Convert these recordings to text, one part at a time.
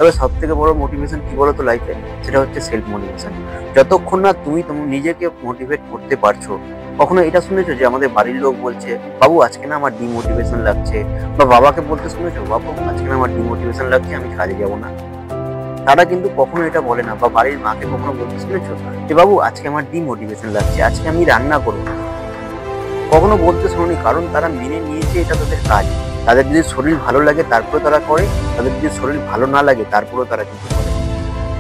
তবে সবথেকে বড় মোটিভেশন কি বলো তো লাইফে, সেটা হচ্ছে সেলফ মোটিভেশন। যতক্ষণ না তুমি নিজেকে মোটিভেট করতে পারছো, কখনো এটা শুনেছো যে আমাদের বাড়ির লোক বলছে বাবু আজকে না আমার ডিমোটিভেশন লাগছে, বা বাবাকে বলতে শুনেছো বাবু আজকে না আমার ডিমোটিভেশন লাগছে, আমি কাজে যাবো না। তারা কিন্তু কখনো এটা বলে না। বা বাড়ির মাকে কখনো বলতে শুনেছো যে বাবু আজকে আমার ডিমোটিভেশন লাগছে, আজকে আমি রান্না করবো না। কখনো বলতে শোনি, কারণ তারা মেনে নিয়েছে এটা তাদের কাজ। তাদের যদি শরীর ভালো লাগে তারপরে তারা করে, তাদের যদি শরীর ভালো না লাগে তারপরেও তারা কিন্তু করে।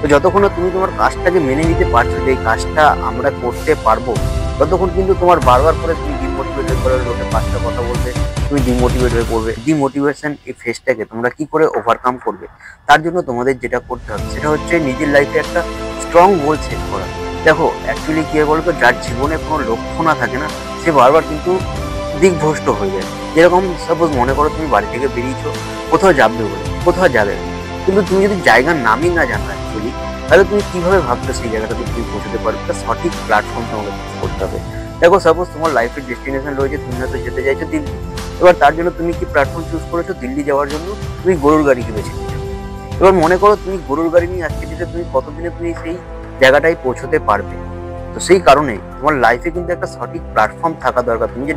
তো যতক্ষণ না তুমি তোমার কাজটাকে মেনে নিতে পারছো যে এই কাজটা আমরা করতে পারবো, ততক্ষণ কিন্তু তোমার বারবার করে তুমি ডিমোটিভেট হয়ে পড়বে, লোকে পাঁচটা কথা বলবে, তুমি ডিমোটিভেট হয়ে পড়বে। ডিমোটিভেশন এই ফেজটাকে তোমরা কি করে ওভারকাম করবে, তার জন্য তোমাদের যেটা করতে হবে সেটা হচ্ছে নিজের লাইফে একটা স্ট্রং গোল সেট করা। দেখো অ্যাকচুয়ালি কি হয় বলতো, যার জীবনে কোনো লক্ষ্য না থাকে না, সে বারবার কিন্তু দিকভ্রষ্ট হয়ে যায়। যেরকম সাপোজ মনে করো তুমি বাড়ি থেকে বেরিয়েছো কোথাও যাবে বলে, কোথাও যাবে, কিন্তু তুমি যদি জায়গার নামই না জানো অ্যাকচুয়ালি, তাহলে তুমি কিভাবে ভাবছো সেই জায়গাটাতে তুমি পৌঁছতে পারবে? একটা সঠিক প্ল্যাটফর্ম তোমাকে চুজ করতে হবে। দেখো সাপোজ তোমার লাইফের ডেস্টিনেশন রয়েছে, তুমি হয়তো যেতে চাইছো দিল্লি। এবার তার জন্য তুমি কি প্ল্যাটফর্ম চুজ করেছো? দিল্লি যাওয়ার জন্য তুমি গরুর গাড়িকে বেছে নিয়েছো। এবার মনে করো তুমি গরুর গাড়ি নিয়ে আজকে যেতে তুমি কতদিনে তুমি সেই জায়গাটায় পৌঁছতে পারবে? তো সেই কারণে তোমার লাইফে কিন্তু একটা সঠিক প্ল্যাটফর্ম থাকা দরকার। তুমি যে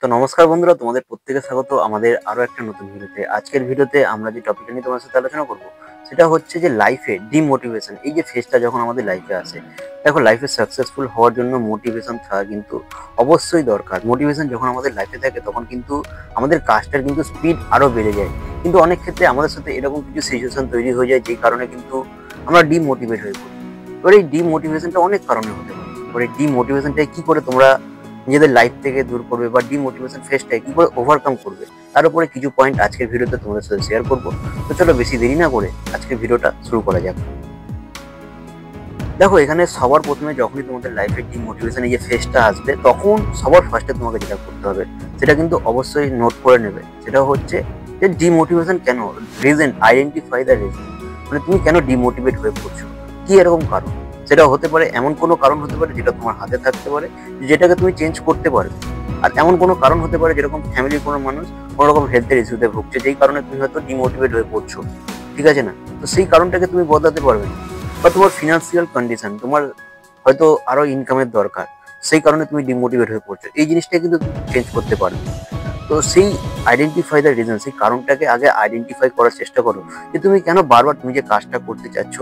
তো নমস্কার বন্ধুরা, তোমাদের প্রত্যেকে স্বাগত আমাদের আরো একটা নতুন ভিডিওতে। আজকের ভিডিওতে আমরা যে টপিকটা নিয়ে তোমার সাথে আলোচনা করব সেটা হচ্ছে যে লাইফে ডিমোটিভেশন, এই যে ফেজটা যখন আমাদের লাইফে আসে। দেখো লাইফে সাকসেসফুল হওয়ার জন্য মোটিভেশন থাকা কিন্তু অবশ্যই দরকার। মোটিভেশন যখন আমাদের লাইফে থাকে তখন কিন্তু আমাদের কাজটার কিন্তু স্পিড আরো বেড়ে যায়। কিন্তু অনেক ক্ষেত্রে আমাদের সাথে এরকম কিছু সিচুয়েশন তৈরি হয়ে যায় যেই কারণে কিন্তু আমরা ডিমোটিভেট হয়ে পড়ি। এবার এই ডিমোটিভেশনটা অনেক কারণে হতে পারে। এবার এই ডিমোটিভেশনটাই কি করে তোমরা নিজেদের লাইফ থেকে দূর করবে বা ডিমোটিভেশন ফেজটাকে কি করে ওভারকাম করবে, তার উপরে কিছু পয়েন্ট আজকের ভিডিওতে তোমাদের সাথে শেয়ার করবো। তো চলো বেশি দেরি না করে আজকের ভিডিওটা শুরু করা যাক। দেখো এখানে সবার প্রথমে যখনই তোমাদের লাইফে ডিমোটিভেশন এই যে ফেজটা আসবে, তখন সবার ফার্স্টে তোমাকে যেটা করতে হবে সেটা কিন্তু অবশ্যই নোট করে নেবে। সেটা হচ্ছে যে ডিমোটিভেশন কেন, রিজন, আইডেন্টিফাই দ্য রিজন। মানে তুমি কেন ডিমোটিভেট হয়ে পড়ছো, কি এরকম কারণ। সেটা হতে পারে এমন কোনো কারণ হতে পারে যেটা তোমার হাতে থাকতে পারে, যেটাকে তুমি চেঞ্জ করতে পারবে। আর এমন কোনো কারণ হতে পারে যেরকম ফ্যামিলির কোনো মানুষ কোনো রকম হেলথের ইস্যুতে ভুগছে, যেই কারণে তুমি হয়তো ডিমোটিভেট হয়ে পড়ছো, ঠিক আছে না? তো সেই কারণটাকে তুমি বদলাতে পারবে না। বা তোমার ফিনান্সিয়াল কন্ডিশন, তোমার হয়তো আরো ইনকামের দরকার, সেই কারণে তুমি ডিমোটিভেট হয়ে পড়ছো, এই জিনিসটা কিন্তু তুমি চেঞ্জ করতে পারবে। তো সেই আইডেন্টিফাই দ্য রিজন, সেই কারণটাকে আগে আইডেন্টিফাই করার চেষ্টা করো যে তুমি কেন বারবার তুমি যে কাজটা করতে চাচ্ছ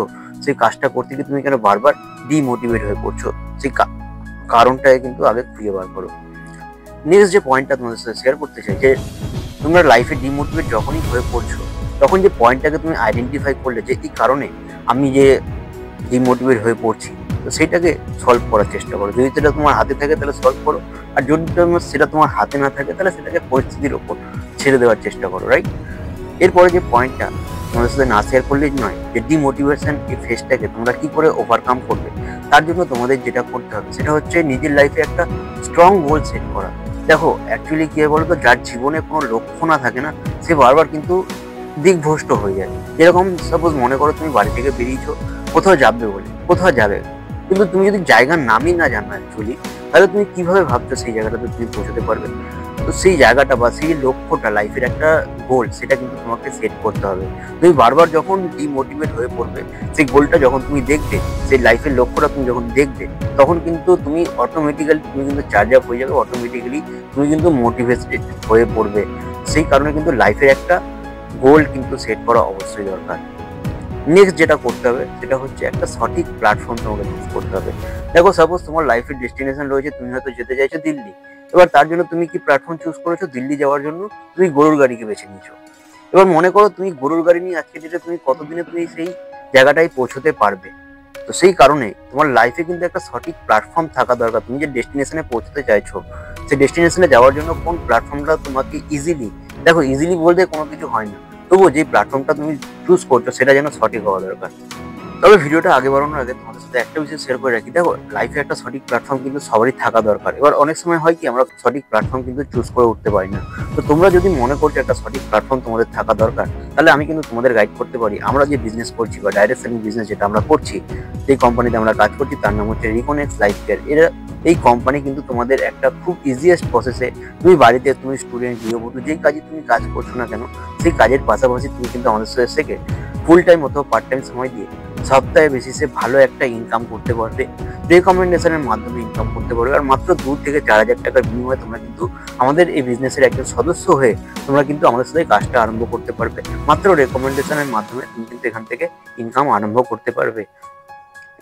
সেই কাজটা করতে গিয়ে তুমি কেন বারবার ডিমোটিভেট হয়ে পড়ছো, সেই কারণটাকে কিন্তু আগে খুঁজে বার করো। নেক্সট যে পয়েন্টটা তোমাদের সাথে শেয়ার করতে চাই, যে তোমরা লাইফে ডিমোটিভেট যখনই হয়ে পড়ছো, তখন যে পয়েন্টটাকে তুমি আইডেন্টিফাই করলে যে এই কারণে আমি যে ডিমোটিভেট হয়ে পড়ছি, তো সেটাকে সলভ করার চেষ্টা করো। যদি সেটা তোমার হাতে থাকে তাহলে সলভ করো, আর যদি সেটা তোমার হাতে না থাকে তাহলে সেটাকে পরিস্থিতির ওপর ছেড়ে দেওয়ার চেষ্টা করো, রাইট? এরপরে যে পয়েন্টটা তোমাদের সাথে না শেয়ার করলেই নয়, যে ডিমোটিভেশন এই ফেজটাকে তোমরা কি করে ওভারকাম করবে, তার জন্য তোমাদের যেটা করতে হবে সেটা হচ্ছে নিজের লাইফে একটা স্ট্রং গোল সেট করা। দেখো অ্যাকচুয়ালি কি হয় বলতো, যার জীবনে কোনো লক্ষ্য না থাকে না, সে বারবার কিন্তু দিকভ্রষ্ট হয়ে যায়। যেরকম সাপোজ মনে করো তুমি বাড়ি থেকে বেরিয়েছো কোথাও যাবে বলে, কোথাও যাবে, কিন্তু তুমি যদি জায়গার নামই না জানো অ্যাকচুয়ালি, তাহলে তুমি কিভাবে ভাবছো সেই জায়গাটাতে তুমি পৌঁছতে পারবে? তো সেই জায়গাটা বা সেই লক্ষ্যটা, লাইফের একটা গোল, সেটা কিন্তু তোমাকে সেট করতে হবে। তুমি বারবার যখন ডিমোটিভেট হয়ে পড়বে, সেই গোলটা যখন তুমি দেখবে, সেই লাইফের লক্ষ্যটা তুমি যখন দেখবে, তখন কিন্তু তুমি অটোমেটিক্যালি তুমি কিন্তু চার্জ আপ হয়ে যাবে, অটোমেটিক্যালি তুমি কিন্তু মোটিভেটেড হয়ে পড়বে। সেই কারণে কিন্তু লাইফের একটা গোল কিন্তু সেট করা অবশ্যই দরকার। নেক্সট যেটা করতে হবে সেটা হচ্ছে একটা সঠিক প্ল্যাটফর্ম তোমাকে চুজ করতে হবে। দেখো সাপোজ তোমার লাইফের ডেস্টিনেশন রয়েছে, তুমি হয়তো যেতে চাইছো দিল্লি। এবার তার জন্য তুমি কি প্ল্যাটফর্ম চুজ করেছো? দিল্লি যাওয়ার জন্য তুমি গরুর গাড়িকে বেছে নিয়েছো। এবার মনে করো তুমি গরুর গাড়ি নিয়ে আজকে যেটা তুমি কতদিনে তুমি সেই জায়গাটায় পৌঁছতে পারবে? তো সেই কারণে তোমার লাইফে কিন্তু একটা সঠিক প্ল্যাটফর্ম থাকা দরকার। তুমি যে ডেস্টিনেশনে পৌঁছতে চাইছো, সেই ডেস্টিনেশনে যাওয়ার জন্য কোন প্ল্যাটফর্মটা তোমাকে ইজিলি, দেখো ইজিলি বলতে কোনো কিছু হয় না, তবুও যে প্ল্যাটফর্মটা তুমি চুজ করছো সেটা যেন সঠিক হওয়া দরকার। তবে ভিডিওটা আগে বাড়ানোর আগে তোমাদের সাথে একটা বিষয় শেয়ার করে রাখি। দেখো লাইফে একটা সঠিক প্ল্যাটফর্ম কিন্তু সবারই থাকা দরকার। এবার অনেক সময় হয় কি, আমরা সঠিক প্ল্যাটফর্ম কিন্তু চুজ করে উঠতে পারি না। তো তোমরা যদি মনে করছো একটা সঠিক প্ল্যাটফর্ম তোমাদের থাকা দরকার, তাহলে আমি কিন্তু তোমাদের গাইড করতে পারি। আমরা যে বিজনেস করছি বা ডাইরেক্ট সেলিং বিজনেস যেটা আমরা করছি, যে কোম্পানিতে আমরা কাজ করছি তার নাম হচ্ছে রিকনেক্স লাইফ কেয়ার। এরা এই কোম্পানি কিন্তু তোমাদের একটা খুব ইজিয়েস্ট প্রসেসে তুমি বাড়িতে, তুমি স্টুডেন্ট, গৃহবধূ, যেই কাজে তুমি কাজ করছো না কেন, সেই কাজের পাশাপাশি তুমি কিন্তু আমাদের সাথে থেকে ফুল টাইম অথবা পার্ট টাইম সময় দিয়ে সপ্তাহে বেসিসে ভালো একটা ইনকাম করতে পারবে, রেকমেন্ডেশনের মাধ্যমে ইনকাম করতে পারবে। আর মাত্র 2 থেকে 4,000 টাকার বিনিময়ে তোমরা কিন্তু আমাদের এই বিজনেসের একজন সদস্য হয়ে তোমরা কিন্তু আমাদের সাথে কাজটা আরম্ভ করতে পারবে। মাত্র রেকমেন্ডেশনের মাধ্যমে তুমি কিন্তু এখান থেকে ইনকাম আরম্ভ করতে পারবে।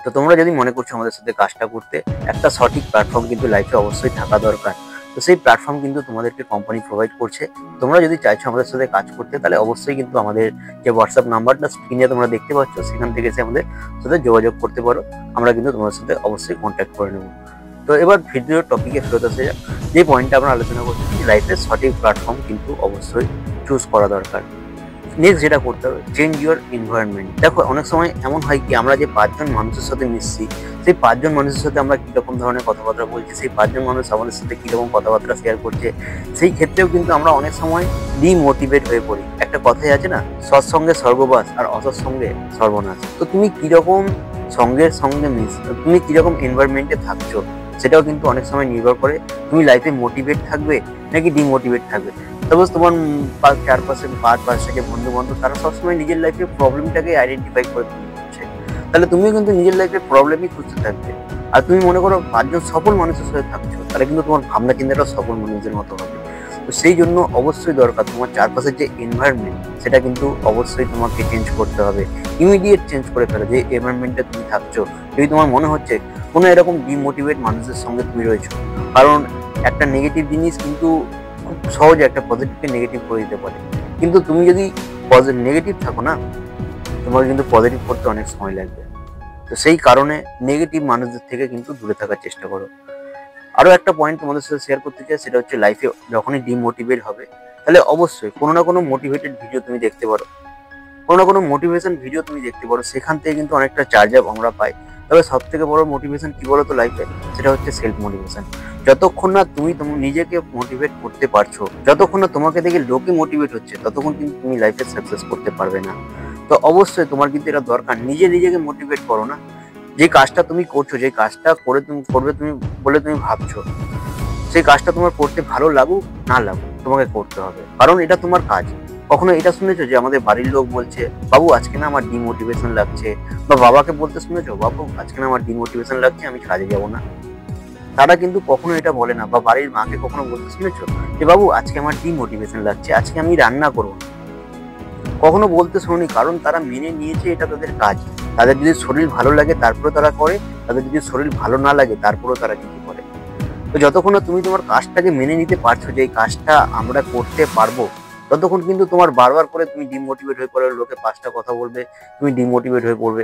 তো তোমরা যদি মনে করছো আমাদের সাথে কাজটা করতে, একটা সঠিক প্ল্যাটফর্ম কিন্তু লাইফে অবশ্যই থাকা দরকার। তো সেই প্ল্যাটফর্ম কিন্তু তোমাদেরকে কোম্পানি প্রোভাইড করছে। তোমরা যদি চাইছো আমাদের সাথে কাজ করতে, তাহলে অবশ্যই কিন্তু আমাদের যে হোয়াটসঅ্যাপ নাম্বারটা স্ক্রিনে তোমরা দেখতে পাচ্ছ, সেখান থেকে এসে আমাদের সাথে যোগাযোগ করতে পারো। আমরা কিন্তু তোমাদের সাথে অবশ্যই কন্ট্যাক্ট করে নেবো। তো এবার ভিডিওর টপিকে ফেরত আসে যাক। যে পয়েন্টটা আমরা আলোচনা করছি, লাইফের সঠিক প্ল্যাটফর্ম কিন্তু অবশ্যই চুজ করা দরকার। নেক্সট যেটা করতে হবে, চেঞ্জ ইউর এনভায়রনমেন্ট। দেখো অনেক সময় এমন হয় কি, আমরা যে 5 জন মানুষের সাথে মিশছি, সেই 5 জন মানুষের সাথে আমরা কীরকম ধরনের কথাবার্তা বলছি, সেই 5 জন মানুষ আমাদের সাথে কীরকম কথাবার্তা শেয়ার করছে, সেই ক্ষেত্রেও কিন্তু আমরা অনেক সময় ডিমোটিভেট হয়ে পড়ি। একটা কথাই আছে না, সৎসঙ্গে স্বর্গবাস আর অসৎসঙ্গে সর্বনাশ। তো তুমি কীরকম সঙ্গের সঙ্গে তুমি কীরকম এনভায়রনমেন্টে থাকছো, সেটাও কিন্তু অনেক সময় নির্ভর করে তুমি লাইফে মোটিভেট থাকবে নাকি ডিমোটিভেট থাকবে। সাপোজ তোমার চারপাশে যে বন্ধু বান্ধব, তারা সবসময় নিজের লাইফে প্রবলেমটাকে আইডেন্টিফাই করে তুলছে, তাহলে তুমিও কিন্তু নিজের লাইফে প্রবলেমই খুঁজতে থাকবে। আর তুমি মনে করো 5 জন সফল মানুষের সাথে থাকছো, তাহলে কিন্তু তোমার ভাবনা চিন্তাটা সফল মানুষদের মতো হবে। তো সেই জন্য অবশ্যই দরকার তোমার চারপাশের যে এনভায়রনমেন্ট, সেটা কিন্তু অবশ্যই তোমাকে চেঞ্জ করতে হবে। ইমিডিয়েট চেঞ্জ করে ফেলো যে এনভায়রনমেন্টে তুমি থাকছো। যদি তোমার মনে হচ্ছে কোনো এরকম ডিমোটিভেট মানুষের সঙ্গে তুমি রয়েছো, কারণ একটা নেগেটিভ জিনিস কিন্তু খুব সহজে একটা পজিটিভকে নেগেটিভ করে দিতে পারে। কিন্তু তুমি যদি নেগেটিভ থাকো না, তোমাকে কিন্তু পজিটিভ করতে অনেক সময় লাগবে। তো সেই কারণে নেগেটিভ মানুষদের থেকে কিন্তু দূরে থাকার চেষ্টা করো। আরও একটা পয়েন্ট তোমাদের সাথে শেয়ার করতে চাই, সেটা হচ্ছে লাইফে যখনই ডিমোটিভেট হবে, তাহলে অবশ্যই কোনো না কোনো মোটিভেটেড ভিডিও তুমি দেখতে পারো, কোনো না কোনো মোটিভেশন ভিডিও তুমি দেখতে পারো। সেখান থেকে কিন্তু অনেকটা চার্জ আপ আমরা পাই। তবে সব থেকে বড় মোটিভেশন কি বলো তো লাইফে, সেটা হচ্ছে সেলফ মোটিভেশন। যতক্ষণ না তুমি নিজেকে মোটিভেট করতে পারছো, যতক্ষণ না তোমাকে দেখে লোকে মোটিভেট হচ্ছে, ততক্ষণ কিন্তু তুমি লাইফে সাকসেস করতে পারবে না। তো অবশ্যই তোমার কিন্তু এটা দরকার, নিজেকে মোটিভেট করো না। যে কাজটা তুমি করছো, যে কাজটা করবে তুমি বলে তুমি ভাবছো, সেই কাজটা তোমার করতে ভালো লাগুক না লাগুক, তোমাকে করতে হবে, কারণ এটা তোমার কাজ। কখনো এটা শুনেছো যে আমাদের বাড়ির লোক বলছে, বাবু আজকে না আমার ডিমোটিভেশন লাগছে, বা বাবাকে বলতে শুনেছো, বাবু আজকে না আমার ডিমোটিভেশন লাগছে, আমি কাজে যাবো না? তারা কিন্তু কখনো এটা বলে না। বা বাড়ির মাকে কখনো বলতে শুনেছো যে বাবু আজকে আমার ডিমোটিভেশন লাগছে, আজকে আমি রান্না করবো না? কখনো বলতে শুনি, কারণ তারা মেনে নিয়েছে এটা তাদের কাজ। তাদের যদি শরীর ভালো লাগে তারপরে তারা করে, তাদের যদি শরীর ভালো না লাগে তারপরেও তারা কিন্তু করে। তো যতক্ষণ না তুমি তোমার কাজটাকে মেনে নিতে পারছো যে এই কাজটা আমরা করতে পারবো, ততক্ষণ কিন্তু তোমার বারবার করে তুমি ডিমোটিভেট হয়ে পড়বে, লোকে 5টা কথা বলবে, তুমি ডিমোটিভেট হয়ে পড়বে।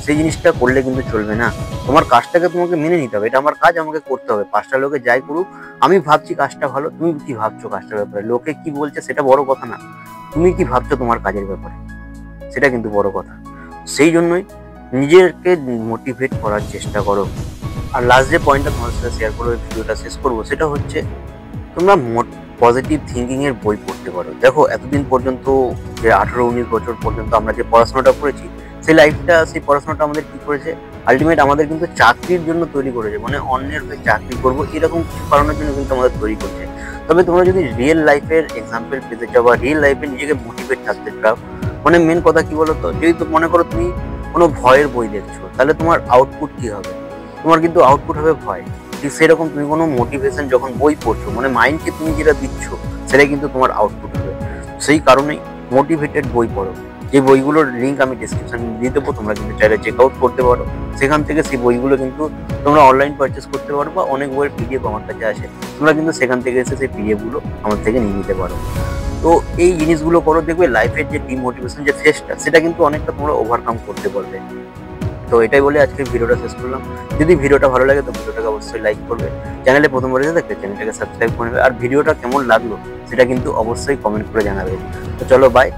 সেই জিনিসটা করলে কিন্তু চলবে না। তোমার কাজটাকে তোমাকে মেনে নিতে হবে, এটা আমার কাজ, আমাকে করতে হবে। 5টা লোকে যাই করুক, আমি ভাবছি কাজটা ভালো, তুমি কি ভাবছো কাজটার ব্যাপারে? লোকে কি বলছে সেটা বড় কথা না, তুমি কি ভাবছো তোমার কাজের ব্যাপারে, সেটা কিন্তু বড় কথা। সেই জন্যই নিজেকে মোটিভেট করার চেষ্টা করো। আর লাস্ট যে পয়েন্টটা তোমার সাথে শেয়ার করে ভিডিওটা শেষ করবো, সেটা হচ্ছে তোমরা পজিটিভ থিঙ্কিং এর বই পড়তে পারো। দেখো এতদিন পর্যন্ত যে 18-19 বছর পর্যন্ত আমরা যে পড়াশোনাটা করেছি, সেই পড়াশোনাটা আমাদের কি করেছে, আলটিমেট আমাদের কিন্তু চাকরির জন্য তৈরি করেছে। মানে অন্যের হয়ে চাকরি করবো এরকম কিছু কারণের জন্য কিন্তু আমাদের তৈরি করছে। তবে তোমরা যদি রিয়েল লাইফের এক্সাম্পল পেতে চাও বা রিয়েল লাইফে নিজেকে মোটিভেট থাকতে চাও, মানে মেন কথা কি বলো তো, যদি মনে করো তুমি কোনো ভয়ের বই দেখছো, তাহলে তোমার আউটপুট কি হবে? তোমার কিন্তু আউটপুট হবে ভয়। ঠিক সেরকম তুমি কোনো মোটিভেশন যখন বই পড়ছো, মানে মাইন্ডকে তুমি যেটা দিচ্ছ, সেটাই কিন্তু তোমার আউটপুট হবে। সেই কারণেই মোটিভেটেড বই পড়ো। যে বইগুলোর লিঙ্ক আমি ডিসক্রিপশনে দিয়ে দেবো, তোমরা কিন্তু চাইলে চেক আউট করতে পারো। সেখান থেকে সেই বইগুলো কিন্তু তোমরা অনলাইন পারচেস করতে পারো, বা অনেক বইয়ের পিডিএফ আমার কাছে আসে, তোমরা কিন্তু সেখান থেকে এসে সেই পিডিএফগুলো আমার থেকে নিয়ে নিতে পারো। তো এই জিনিসগুলো করো, দেখবে লাইফের যে ডিমোটিভেশন যে ফেসটা, সেটা কিন্তু অনেকটা তোমরা ওভারকাম করতে পারবে। তো এটাই বলে আজকে ভিডিওটা শেষ করলাম। যদি ভিডিওটা ভালো লাগে তো ভিডিওটাকে অবশ্যই লাইক করবে, চ্যানেলে প্রথমবার এসে থাকলে চ্যানেলটাকে সাবস্ক্রাইব করে নেবে, আর ভিডিওটা কেমন লাগলো সেটা কিন্তু অবশ্যই কমেন্ট করে জানাবে। তো চলো বাই।